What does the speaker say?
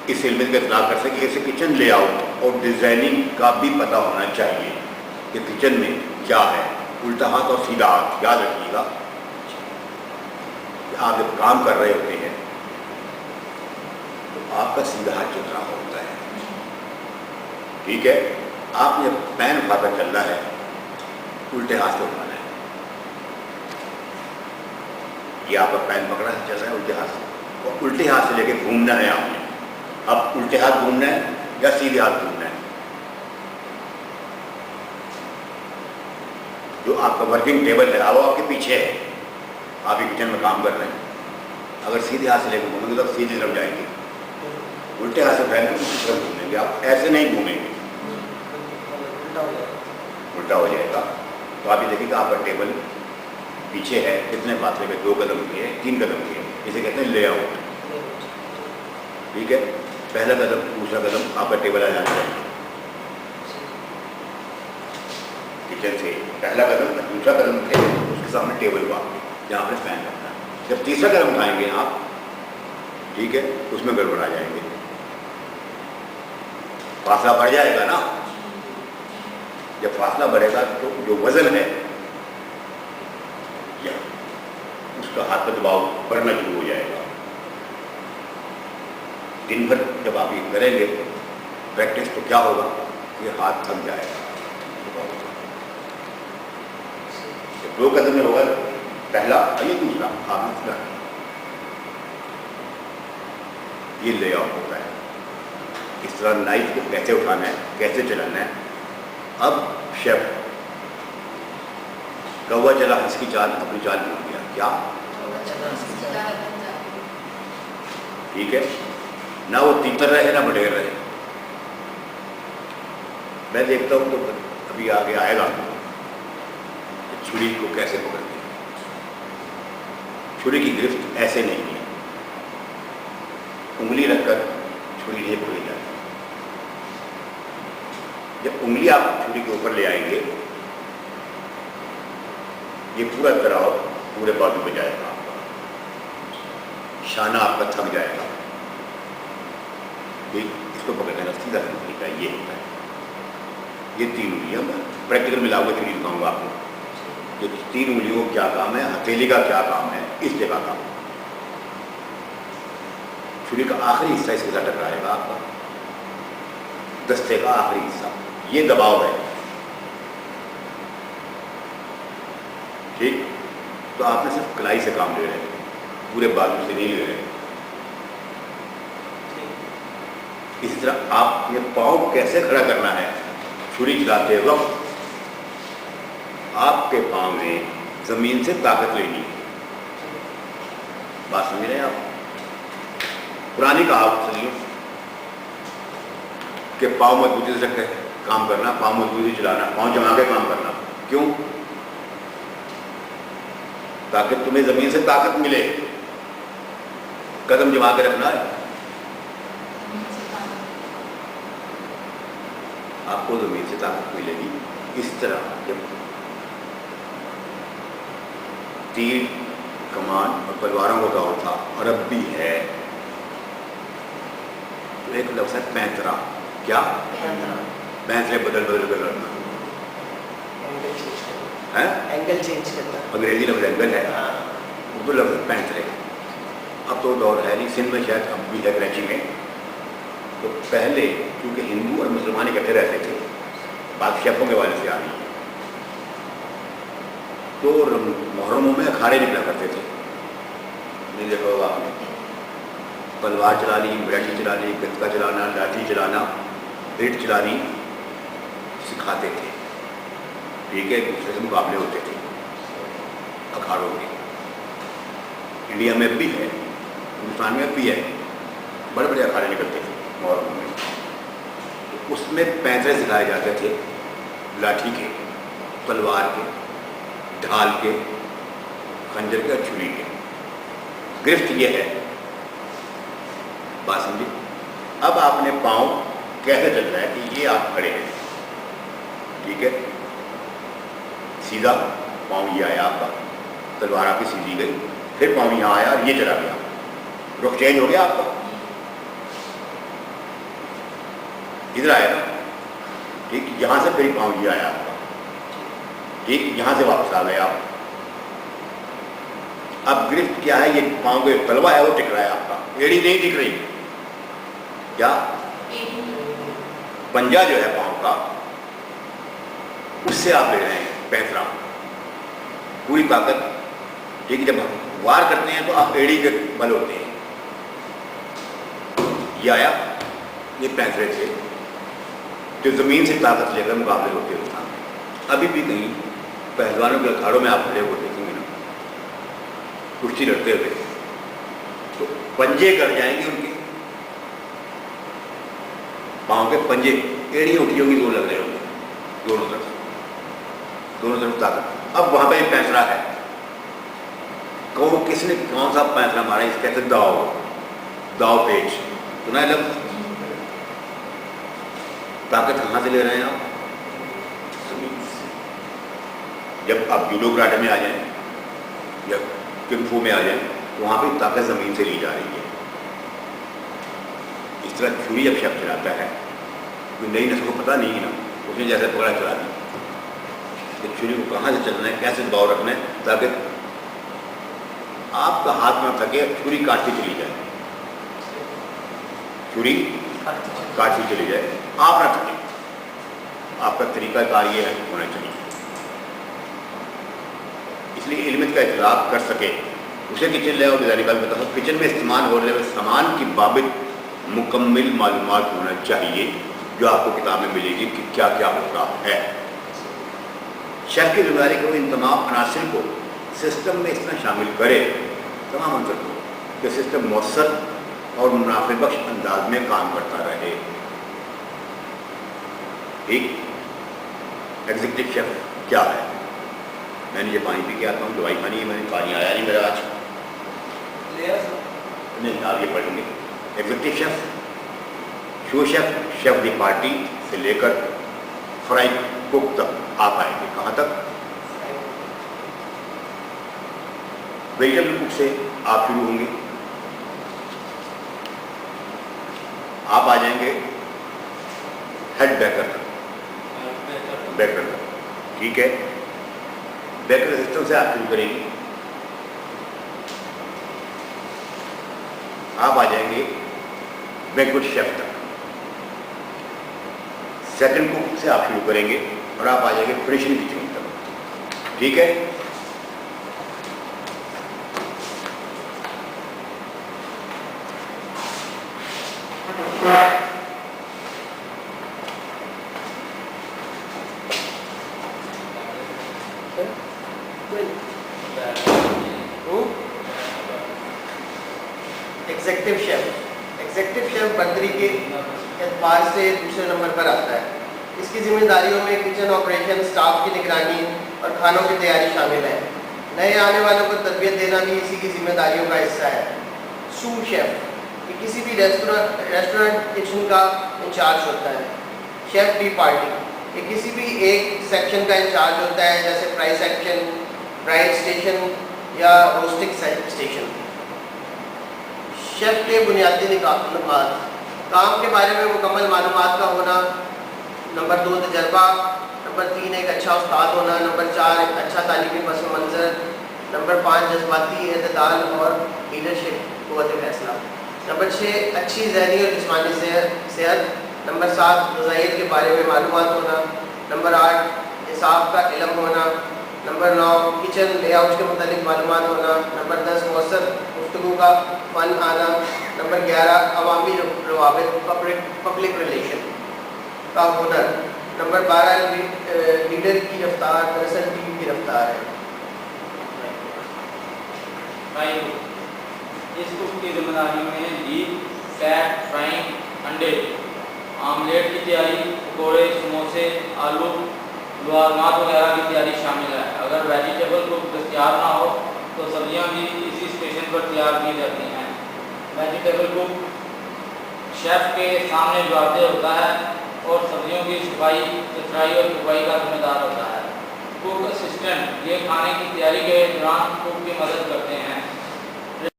اس علم کا اطلاق کر سکے. اسے کچن لے آؤٹ اور ڈیزائننگ کا بھی پتہ ہونا چاہیے کہ کچن میں کیا ہے. الٹا ہاتھ اور سیدھا ہاتھ یاد رکھیے گا کہ آپ جب کام کر رہے ہوتے ہیں تو آپ کا سیدھا ہاتھ چل رہا ہوتا ہے. ٹھیک ہے. آپ نے پین اٹھا کر چلنا ہے, الٹے ہاتھ سے اٹھانا ہے. یہ آپ کا پین پکڑا ہے, چل رہا ہے الٹے ہاتھ سے, اور الٹے ہاتھ سے لے کے گھومنا ہے آپ نے. اب الٹے ہاتھ گھومنا ہے یا سیدھے ہاتھ گھومنا ہے. جو آپ کا ورکنگ ٹیبل ہے وہ آپ کے پیچھے ہے, آپ ہی کچن میں کام کر رہے ہیں. اگر سیدھے ہاتھ سے لے کے گھومیں گے تو آپ سیدھی طرف جائیں گے, الٹے ہاتھ سے پھیل کر دوسری طرف گھومیں گے. آپ ایسے نہیں گھومیں گے, الٹا ہو جائے گا. تو آپ یہ دیکھیں کہ آپ کا ٹیبل پیچھے ہے, کتنے فاصلے پہ, 2 قدم کی ہے, 3 قدم کی ہے. اسے کہتے ہیں لے آؤٹ. ٹھیک ہے. پہلا قدم, دوسرا قدم, آپ کا ٹیبل آ جانا چاہیے کچن سے. پہلا قدم, دوسرا قدم ہے, اس کے سامنے ٹیبل ہوا جہاں پہ فین رکھنا ہے. جب تیسرا قدم اٹھائیں گے آپ, ٹھیک ہے, اس میں گڑبڑ آ جائیں گے, فاصلہ بڑھ جائے گا نا. جب فاصلہ بڑھے گا تو جو وزن ہے یا اس کا ہاتھ پہ دباؤ بڑھنا شروع ہو جائے گا. دن بھر جب آپ یہ کریں گے پریکٹس تو کیا ہوگا کہ ہاتھ تھک جائے گا. جب 2 قدم میں ہوگا, پہلا یہ دوسرا, آپ نے یہ لے آؤٹ ہوتا ہے. اس طرح نائف کو کیسے اٹھانا ہے, کیسے چلانا ہے. اب شیف کوا چلا ہنس کی چال, اپنی چال بھول گیا. کیا ٹھیک ہے, نہ وہ تیتر رہے نہ بڈیر رہے. میں دیکھتا ہوں تو ابھی آگے آئے گا کہ چھری کو کیسے پکڑتے ہیں. چھری کی گرفت ایسے نہیں ہے, انگلی رکھ کر چھری نہیں پکڑی جاتی. جب انگلی آپ چھری کے اوپر لے آئیں گے, یہ پورا طرح پورے بازو پہ جائے گا. آپ کا شانہ آپ کا تھک جائے گا. اس کو پکڑنے کا سیدھا طریقہ یہ ہوتا ہے. یہ 3 انگلیاں, میں پریکٹیکل ملا ہوا چھری دکھاؤں گا آپ کو. یہ 3 انگلیوں کا کیا کام ہے, ہتھیلی کا کیا کام ہے, اس جگہ کا چھری کا آخری حصہ اس کے ساتھ ٹکرائے گا. آپ کا دستے کا آخری حصہ, یہ دباؤ ہے. ٹھیک. تو آپ نے صرف کلائی سے کام لے رہے ہیں, پورے بازو سے نہیں لے رہے. اسی طرح آپ یہ پاؤں کیسے کھڑا کرنا ہے, چھری چلاتے وقت آپ کے پاؤں میں زمین سے طاقت لینی ہے. بات سمجھ رہے ہیں آپ؟ پرانی کہاوت سنیے کہ پاؤں مضبوطی سے رکھ کے کام کرنا, پاؤں مضبوطی سے چلانا, پاؤں جما کے کام کرنا. کیوں؟ تاکہ تمہیں زمین سے طاقت ملے. قدم جما کے رکھنا ہے, آپ کو زمین سے طاقت ملے گی. اس طرح جب تیر, کمان اور تلواروں کا دور تھا, اور اب بھی ہے, تو ایک لفظ ہے پینترا. کیا؟ پینترے بدل بدل کر لڑنا, اینگل چینج کرنا. انگریزی لفظ اینگل ہے, اردو لفظ پینترے. اب تو دور ہے نہیں, سندھ میں شاید اب بھی ہے, کراچی میں. تو پہلے کیونکہ ہندو اور مسلمان اکٹھے رہتے تھے, بات شیفوں کے والے سے آ رہی ہے, تو محرموں میں اکھاڑے نکلا کرتے تھے. نہیں دیکھا ہوگا آپ نے, تلوار چلا لی, بیٹی چلا لی, گتکا چلانا, لاٹھی چلانا, بیٹ چلانی سکھاتے تھے. ٹھیک ہے. ایک دوسرے سے مقابلے ہوتے تھے اکھاڑوں کے. انڈیا میں بھی ہے, ہندوستان میں بھی ہے, بڑے بڑے اکھاڑے نکلتے تھے محرموں میں. اس میں پینترے سکھائے جاتے تھے, لاٹھی کے, تلوار کے, ڈھال کے, خنجر کے اور چھری کے. گرفت یہ ہے. بات سمجھے؟ اب آپ نے پاؤں کیسے چلنا ہے کہ یہ آپ کھڑے ہیں, ٹھیک ہے, سیدھا پاؤں یہ آیا آپ کا, تلوار آپ کی سیدھی گئی, پھر پاؤں یہاں آیا اور یہ چلا گیا, رخ چینج ہو گیا آپ کا. ادھر آیا نا, ٹھیک, یہاں سے پھر پاؤں یہ آیا آپ کا, ٹھیک, یہاں سے واپس آ گئے آپ. اب گرفت کیا ہے, یہ پاؤں کے تلوا ہے وہ ٹک رہا ہے آپ کا, ایڑی نہیں ٹک رہی. کیا پنجا جو ہے پاؤں کا, اس سے آپ لے رہے ہیں پینسرا پوری طاقت, ٹھیک ہے. جب وار کرتے ہیں تو آپ ایڑی کے بل ہوتے ہیں. یہ آیا, یہ پینسرے تھے جو زمین سے طاقت لے کر مقابلے ہوتے ہوئے. ابھی بھی کہیں پہلوانوں کے اکھاڑوں میں آپ کھڑے ہوئے دیکھیں گے نا, کشتی لڑتے ہوئے, تو پنجے کر جائیں گے ان کے پاؤں کے پنجے, ایڑی اٹھی ہوگی, دو لگ رہے ہوں گے دونوں طرف طاقت. اب وہاں پہ ایک پینسرا ہے, کس نے کون سا پینسرا مارا, اس کہتے داؤ, داؤ پیچ. سنا ہے لفظ؟ طاقت کہاں سے لے رہے ہیں آپ؟ جب آپ جوڈو کراٹے میں آ جائیں یا کنگ فو میں آ جائیں تو وہاں پہ طاقت زمین سے لی جا رہی ہے. اس طرح چھری جب شخص چلاتا ہے, کوئی نئی نسل کو پتہ نہیں ہے نا, اس نے جیسے پکڑا چلا دی کہ چھری کو کہاں سے چلنا ہے, کیسے دباؤ رکھنا ہے تاکہ آپ کا ہاتھ نہ تھکے, چھری کاٹتی چلی جائے, چھری کاٹتی چلی جائے, آپ نہ تھکے. آپ کا طریقہ کار یہ ہونا چاہیے. اس لیے علم کا اطلاق کر سکے اسے کچن لے اور ڈیزائن میں کچن میں استعمال ہونے والے سامان کی بابت مکمل معلومات ہونا چاہیے, جو آپ کو کتاب میں ملے گی کہ کیا کیا ہوتا ہے. شیف کی ذمہ داری کو ان تمام عناصر کو سسٹم میں اس طرح شامل کرے, تمام عنصر کو, کہ سسٹم مؤثر اور منافع بخش انداز میں کام کرتا رہے. ٹھیک, ایگزیکٹو شیف کیا ہے؟ میں نے یہ پانی پی کے آتا ہوں, دوائی کھانی ہے, میں نے پانی آیا نہیں میرا آج, نہیں آپ یہ پڑھیں گے. ایگزیکٹو شیف, شو شیف, شیف دی پارٹی سے لے کر فرائی کوک تک آپ آئیں گے. کہاں تک؟ ویجیٹیبل کوک سے آپ شروع ہوں گے, آپ آ جائیں گے ہیڈ بیکر تک, بیکر تک, ٹھیک ہے. بیکر سسٹم سے آپ شروع کریں گے, آپ آ جائیں گے بینکوٹ شیف تک. سیکنڈ کوک سے آپ شروع کریں گے اور آپ آ جائیں گے فنیشنگ کچن تک, ٹھیک ہے. ایگزیکٹو شیف, ایگزیکٹو شیف برتری کے اعتبار سے دوسرے نمبر پر آتا ہے. اس کی ذمہ داریوں میں کچن آپریشن, اسٹاف کی نگرانی اور کھانوں کی تیاری شامل ہے. نئے آنے والوں کو تربیت دینا بھی اسی کی ذمہ داریوں کا حصہ ہے. سوپ شیف, یہ کسی بھی ریسٹورنٹ کچن کا انچارج ہوتا ہے. شیف ڈی پارٹی, یہ کسی بھی ایک سیکشن کا انچارج ہوتا ہے, جیسے فرائی سیکشن, فرائڈ اسٹیشن یا روسٹنگ اسٹیشن. شیف کے بنیادی نکات, کام کے بارے میں مکمل معلومات کا ہونا. نمبر 2 تجربہ. نمبر 3 ایک اچھا استاد ہونا. نمبر 4 ایک اچھا تعلیمی پس منظر. نمبر 5 جذباتی اعتدال اور لیڈرشپ, قوت فیصلہ. نمبر 6 اچھی ذہنی اور جسمانی صحت. نمبر 7 غذائیت کے بارے میں معلومات ہونا. نمبر 8 حساب کا علم ہونا. نمبر 9 کچن لے آؤٹ کے متعلق معلومات ہونا. نمبر 10 مؤثر گفتگو کا فن آنا. نمبر 11 عوامی روابط, پبلک ریلیشن کا ہنر. نمبر 12 لیڈر کی رفتار, دراصل ٹیم کی رفتار ہے. اس کک کی ذمہ داریوں میں لیڈ, سیٹ, فرائنگ, انڈے, آملیٹ کی تیاری, پکوڑے, سموسے, آلو, لوازمات وغیرہ کی تیاری شامل ہے. اگر ویجیٹیبل کک دستیاب نہ ہو تو سبزیاں بھی اسی اسٹیشن پر تیار کی جاتی ہیں. ویجیٹیبل کک شیف کے سامنے جوابدہ ہوتا ہے اور سبزیوں کی صفائی, ستھرائی اور صفائی کا ذمہ دار ہوتا ہے. کک اسسٹنٹ, یہ کھانے کی تیاری کے دوران کک کی مدد کرتے ہیں.